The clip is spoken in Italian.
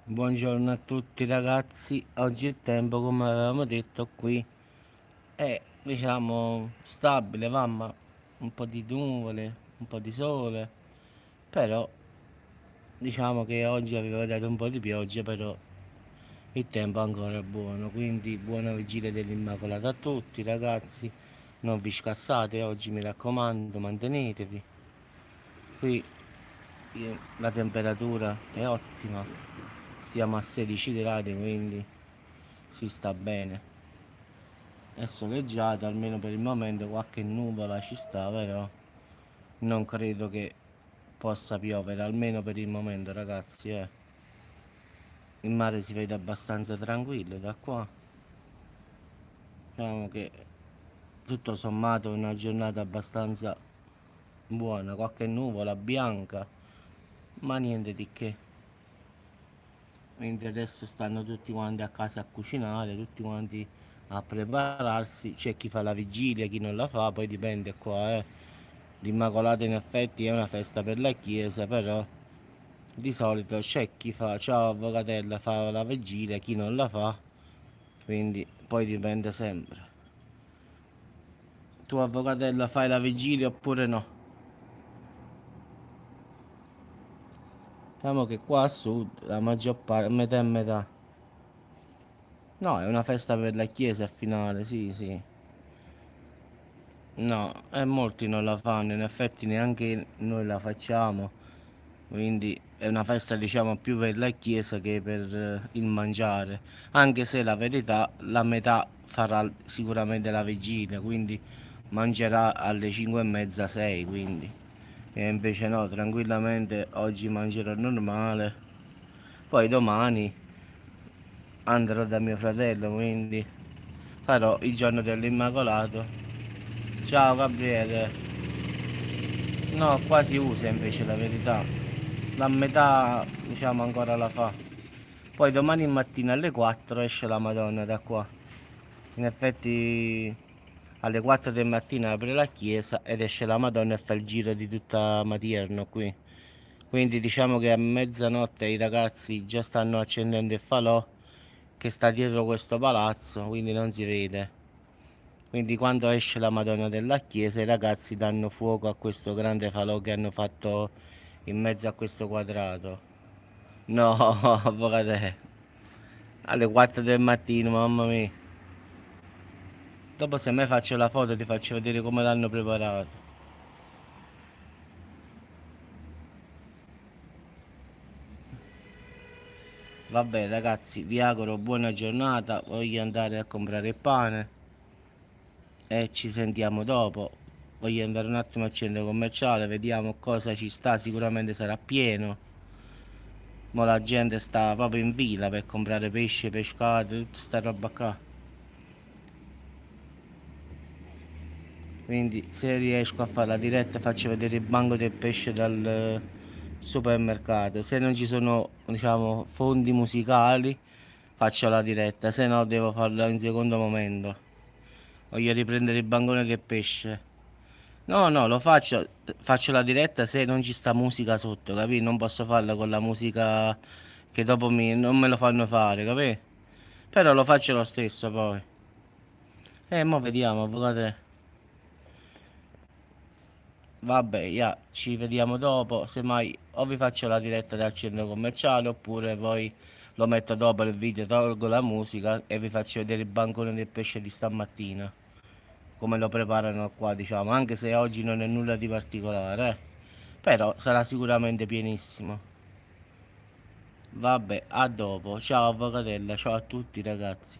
Buongiorno a tutti ragazzi, oggi il tempo come avevamo detto qui è diciamo stabile, va, ma un po' di nuvole, un po' di sole, però diciamo che oggi aveva dato un po' di pioggia, però il tempo ancora è buono, quindi buona vigilia dell'Immacolata a tutti ragazzi, non vi scassate oggi mi raccomando, mantenetevi, qui la temperatura è ottima, stiamo a 16 gradi quindi si sta bene. È soleggiato, almeno per il momento qualche nuvola ci sta, però non credo che possa piovere, almeno per il momento ragazzi, eh. Il mare si vede abbastanza tranquillo da qua. Diciamo che tutto sommato è una giornata abbastanza buona, qualche nuvola bianca, ma niente di che. Quindi adesso stanno tutti quanti a casa a cucinare, tutti quanti a prepararsi, c'è chi fa la vigilia, chi non la fa, poi dipende qua, eh. L'Immacolata in effetti è una festa per la chiesa, però di solito c'è chi fa, ciao avvocatella, fa la vigilia, chi non la fa, quindi poi dipende sempre. Tu avvocatella fai la vigilia oppure no? Diciamo che qua a sud la maggior parte, metà e metà. No, è una festa per la chiesa a finale, sì, sì. No, e molti non la fanno, in effetti neanche noi la facciamo, quindi è una festa diciamo più per la chiesa che per il mangiare, anche se la verità la metà farà sicuramente la vigilia, quindi mangerà alle 5 e mezza, 6, quindi e invece no, tranquillamente oggi mangerò normale, poi domani andrò da mio fratello, quindi farò il giorno dell'Immacolato. Ciao Gabriele. No, qua si usa invece la verità. La metà, diciamo, ancora la fa. Poi domani mattina alle 4 esce la Madonna da qua. In effetti alle 4 del mattino apre la chiesa ed esce la Madonna e fa il giro di tutta Matierno qui. Quindi diciamo che a mezzanotte i ragazzi già stanno accendendo il falò che sta dietro questo palazzo, quindi non si vede. Quindi quando esce la Madonna della chiesa i ragazzi danno fuoco a questo grande falò che hanno fatto in mezzo a questo quadrato. No, avvocate, alle 4 del mattino, mamma mia. Dopo se me faccio la foto ti faccio vedere come l'hanno preparato. Vabbè ragazzi, vi auguro buona giornata, voglio andare a comprare il pane e ci sentiamo dopo. Voglio andare un attimo al centro commerciale, vediamo cosa ci sta, sicuramente sarà pieno. Ma la gente sta proprio in fila per comprare pesce, pescato, tutta sta roba qua. Quindi se riesco a fare la diretta faccio vedere il banco del pesce dal supermercato. Se non ci sono, diciamo, fondi musicali faccio la diretta, se no devo farla in secondo momento. Voglio riprendere il bancone del pesce. No, no, lo faccio, faccio la diretta se non ci sta musica sotto, capì? Non posso farla con la musica che dopo non me lo fanno fare, capì? Però lo faccio lo stesso poi. Mo vediamo, avvocate. Vabbè, ya, ci vediamo dopo. Semmai o vi faccio la diretta dal centro commerciale oppure poi lo metto dopo il video, tolgo la musica e vi faccio vedere il bancone del pesce di stamattina. Come lo preparano qua, diciamo. Anche se oggi non è nulla di particolare, eh. Però sarà sicuramente pienissimo. Vabbè, a dopo. Ciao avvocatella, ciao a tutti ragazzi.